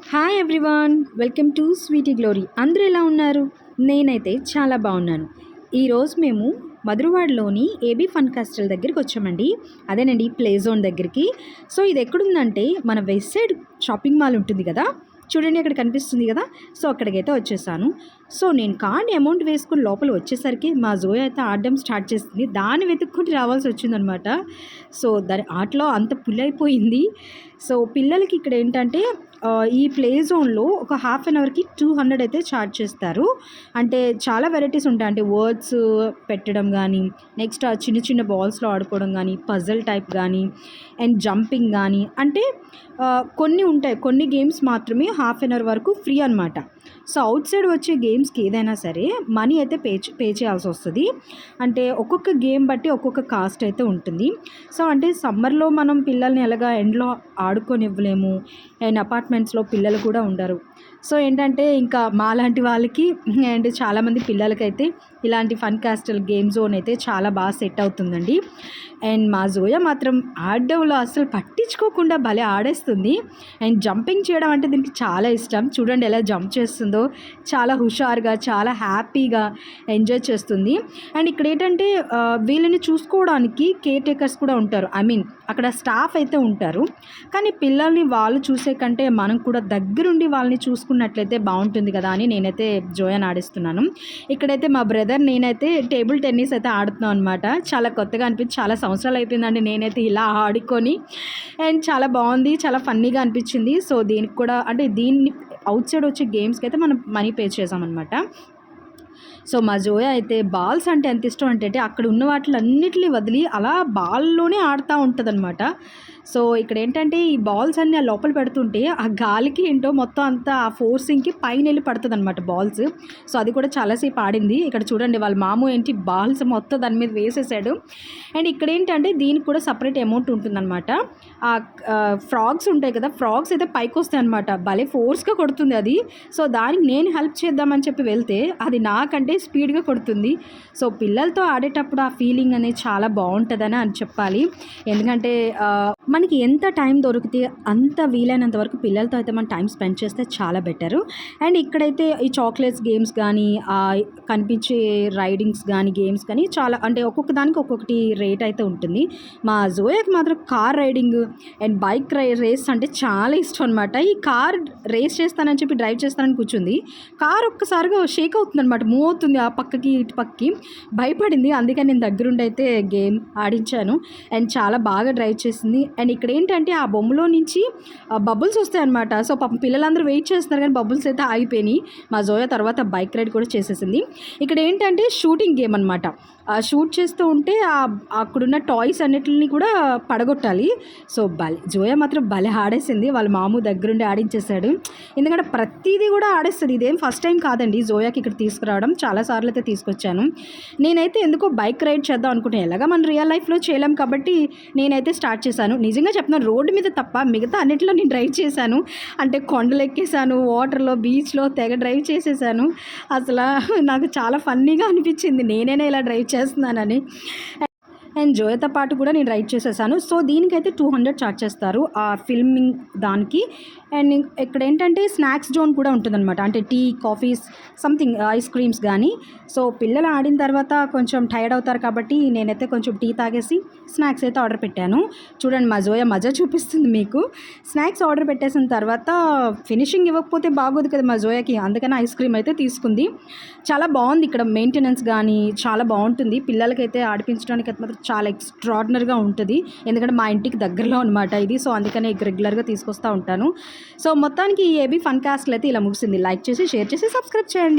Hi everyone, welcome to Sweety Glory. అందరూ ఎలా ఉన్నారు? నేనైతే చాలా బాగున్నాను. ఈరోజు మేము మధురవాడలోని ఏబీ ఫన్ కాస్టల్ దగ్గరికి వచ్చామండి. అదేనండి, ప్లే జోన్ దగ్గరికి. సో ఇది ఎక్కడుందంటే మన వెస్ట్ సైడ్ షాపింగ్ మాల్ ఉంటుంది కదా, చూడండి అక్కడ కనిపిస్తుంది కదా. సో అక్కడికైతే వచ్చేసాను. సో నేను కార్డ్ అమౌంట్ వేసుకుని లోపల వచ్చేసరికి మా జోయ్ అయితే ఆడడం స్టార్ట్ చేస్తుంది. దాన్ని వెతుక్కుంటూ రావాల్సి వచ్చిందనమాట. సో దాని ఆటలో అంత పుల్లైపోయింది. సో పిల్లలకి ఇక్కడ ఏంటంటే ఈ ప్లే జోన్లో ఒక హాఫ్ అన్ అవర్కి 200 అయితే ఛార్జ్ చేస్తారు. అంటే చాలా వెరైటీస్ ఉంటాయి. అంటే వర్డ్స్ పెట్టడం కానీ, నెక్స్ట్ ఆ చిన్న చిన్న బాల్స్లో ఆడుకోవడం కానీ, పజల్ టైప్ కానీ, అండ్ జంపింగ్ కానీ, అంటే కొన్ని ఉంటాయి. కొన్ని గేమ్స్ మాత్రమే హాఫ్ అన్ అవర్ వరకు ఫ్రీ అనమాట. సో అవుట్ సైడ్ వచ్చే గేమ్స్కి ఏదైనా సరే మనీ అయితే పే చేయాల్సి వస్తుంది. అంటే ఒక్కొక్క గేమ్ బట్టి ఒక్కొక్క కాస్ట్ అయితే ఉంటుంది. సో అంటే సమ్మర్లో మనం పిల్లల్ని ఎలాగా ఎండ్లో ఆడుకోనివ్వలేము, అండ్ అపార్ట్మెంట్స్లో పిల్లలు కూడా ఉండరు. సో ఏంటంటే ఇంకా మాలాంటి వాళ్ళకి అండ్ చాలామంది పిల్లలకైతే ఇలాంటి ఫన్ కాస్టల్ గేమ్ జోన్ అయితే చాలా బాగా సెట్ అవుతుందండి. అండ్ మా జోయ మాత్రం ఆడడంలో అసలు పట్టించుకోకుండా భలే ఆడేస్తుంది. అండ్ జంపింగ్ చేయడం అంటే దీనికి చాలా ఇష్టం. చూడండి ఎలా జంప్ చేస్తుందో, చాలా హుషారుగా, చాలా హ్యాపీగా ఎంజాయ్ చేస్తుంది. అండ్ ఇక్కడ ఏంటంటే వీళ్ళని చూసుకోవడానికి కేర్ టేకర్స్ కూడా ఉంటారు. ఐ మీన్ అక్కడ స్టాఫ్ అయితే ఉంటారు. కానీ పిల్లల్ని వాళ్ళు చూసే కంటే మనం కూడా దగ్గరుండి వాళ్ళని చూసుకున్నట్లయితే బాగుంటుంది కదా అని నేనైతే జోయని ఆడిస్తున్నాను. ఇక్కడైతే మా బ్రదర్ నేనైతే టేబుల్ టెన్నిస్ అయితే ఆడుతున్నాం అనమాట. చాలా కొత్తగా అనిపించి, చాలా సంవత్సరాలు అయిపోయిందండి నేనైతే ఇలా ఆడుకొని. అండ్ చాలా బాగుంది, చాలా ఫన్నీగా అనిపించింది. సో దీనికి కూడా అంటే దీన్ని అవుట్ సైడ్ వచ్చే గేమ్స్కి అయితే మనం మనీ పే చేసామన్నమాట. సో మా జోయ అయితే బాల్స్ అంటే ఎంత ఇష్టం అంటే అక్కడ ఉన్న వాటిలన్నిటిని వదిలి అలా బాల్లోనే ఆడుతూ ఉంటుంది అనమాట. సో ఇక్కడ ఏంటంటే ఈ బాల్స్ అన్నీ లోపల పెడుతుంటే ఆ గాలికి ఏంటో మొత్తం అంతా ఆ ఫోర్సింగ్కి పైన వెళ్ళి పడుతుంది అనమాట బాల్స్. సో అది కూడా చాలాసేపు ఆడింది. ఇక్కడ చూడండి వాళ్ళ మాము ఏంటి బాల్స్ మొత్తం దాని మీద వేసేసాడు. అండ్ ఇక్కడ ఏంటంటే దీనికి కూడా సపరేట్ అమౌంట్ ఉంటుందన్నమాట. ఆ ఫ్రాగ్స్ ఉంటాయి కదా, ఫ్రాగ్స్ అయితే పైకి వస్తాయి అనమాట. భలే ఫోర్స్గా కొడుతుంది అది. సో దానికి నేను హెల్ప్ చేద్దామని చెప్పి వెళ్తే అది నాకంటే స్పీడ్గా కొడుతుంది. సో పిల్లలతో ఆడేటప్పుడు ఆ ఫీలింగ్ అనేది చాలా బాగుంటుందని అని చెప్పాలి. ఎందుకంటే మనకి ఎంత టైం దొరికితే అంత వీలైనంత వరకు పిల్లలతో అయితే మనం టైం స్పెండ్ చేస్తే చాలా బెటరు. అండ్ ఇక్కడైతే ఈ చాక్లెట్స్ గేమ్స్ కానీ, కనిపించే రైడింగ్స్ కానీ, గేమ్స్ కానీ చాలా, అంటే ఒక్కొక్క దానికి ఒక్కొక్కటి రేట్ అయితే ఉంటుంది. మా జోయాకి మాత్రం car riding and bike race అంటే చాలా ఇష్టం అనమాట. ఈ కార్ రేస్ చేస్తానని చెప్పి డ్రైవ్ చేస్తానని కూర్చుంది. కార్ ఒక్కసారిగా షేక్ అవుతుంది అనమాట, మూవ్ అవుతుంది ఆ పక్కకి ఇటు పక్కకి. భయపడింది, అందుకని నేను దగ్గరుండి అయితే గేమ్ ఆడించాను. అండ్ చాలా బాగా డ్రైవ్ చేసింది. అండ్ ఇక్కడ ఏంటంటే ఆ బొమ్మలో నుంచి బబుల్స్ వస్తాయన్నమాట. సో పాపం పిల్లలందరూ వెయిట్ చేస్తున్నారు కానీ బబుల్స్ అయితే ఆగిపోయినాయి. మా జోయ తర్వాత బైక్ రైడ్ కూడా చేసేసింది. ఇక్కడ ఏంటంటే షూటింగ్ గేమ్ అనమాట. షూట్ చేస్తూ ఉంటే అక్కడున్న టాయ్స్ అన్నిటిని కూడా పడగొట్టాలి. సో జోయ మాత్రం భలే ఆడేసింది. వాళ్ళ మాము దగ్గరుండి ఆడించేశాడు. ఎందుకంటే ప్రతిదీ కూడా ఆడేస్తుంది. ఇదేం ఫస్ట్ టైం కాదండి జోయాకి ఇక్కడ తీసుకురావడం, చాలాసార్లు అయితే తీసుకొచ్చాను. నేనైతే ఎందుకో బైక్ రైడ్ చేద్దాం అనుకుంటే, ఎలాగా మనం రియల్ లైఫ్లో చేయలేం కాబట్టి నేనైతే స్టార్ట్ చేశాను. నిజంగా చెప్తున్నాను, రోడ్డు మీద తప్ప మిగతా అన్నింటిలో నేను డ్రైవ్ చేశాను. అంటే కొండలు ఎక్కేసాను, వాటర్లో, బీచ్లో తెగ డ్రైవ్ చేసేసాను. అసలు నాకు చాలా ఫన్నీగా అనిపించింది నేనైనా ఇలా డ్రైవ్ చేస్తున్నానని. అండ్ జోయతో పాటు కూడా నేను రైడ్ చేసేసాను. సో దీనికైతే 200 ఛార్జ్ చేస్తారు ఆ ఫిల్మింగ్ దానికి. అండ్ ఇక్కడ ఏంటంటే స్నాక్స్ జోన్ కూడా ఉంటుందన్నమాట. అంటే tea, coffees, something ice creams కానీ. సో పిల్లలు ఆడిన తర్వాత కొంచెం టైర్డ్ అవుతారు కాబట్టి నేనైతే కొంచెం టీ తాగేసి స్నాక్స్ అయితే ఆర్డర్ పెట్టాను. చూడండి మా జోయ మజా చూపిస్తుంది మీకు. స్నాక్స్ ఆర్డర్ పెట్టేసిన తర్వాత ఫినిషింగ్ ఇవ్వకపోతే బాగోదు కదా మా జోయకి, అందుకని ఐస్ క్రీమ్ అయితే తీసుకుంది. చాలా బాగుంది ఇక్కడ మెయింటెనెన్స్ కానీ, చాలా బాగుంటుంది. పిల్లలకైతే ఆడిపించడానికి అయితే మాత్రం చాలా ఎక్స్ట్రాడినరీగా ఉంటుంది. ఎందుకంటే మా ఇంటికి దగ్గరలో అనమాట ఇది. సో అందుకనే రెగ్యులర్గా తీసుకొస్తూ ఉంటాను. సో మొత్తానికి ఈ ఏబీ ఫన్ కాస్టల్ అయితే ఇలా ముగిసింది. లైక్ చేసి, షేర్ చేసి, సబ్స్క్రైబ్ చేయండి.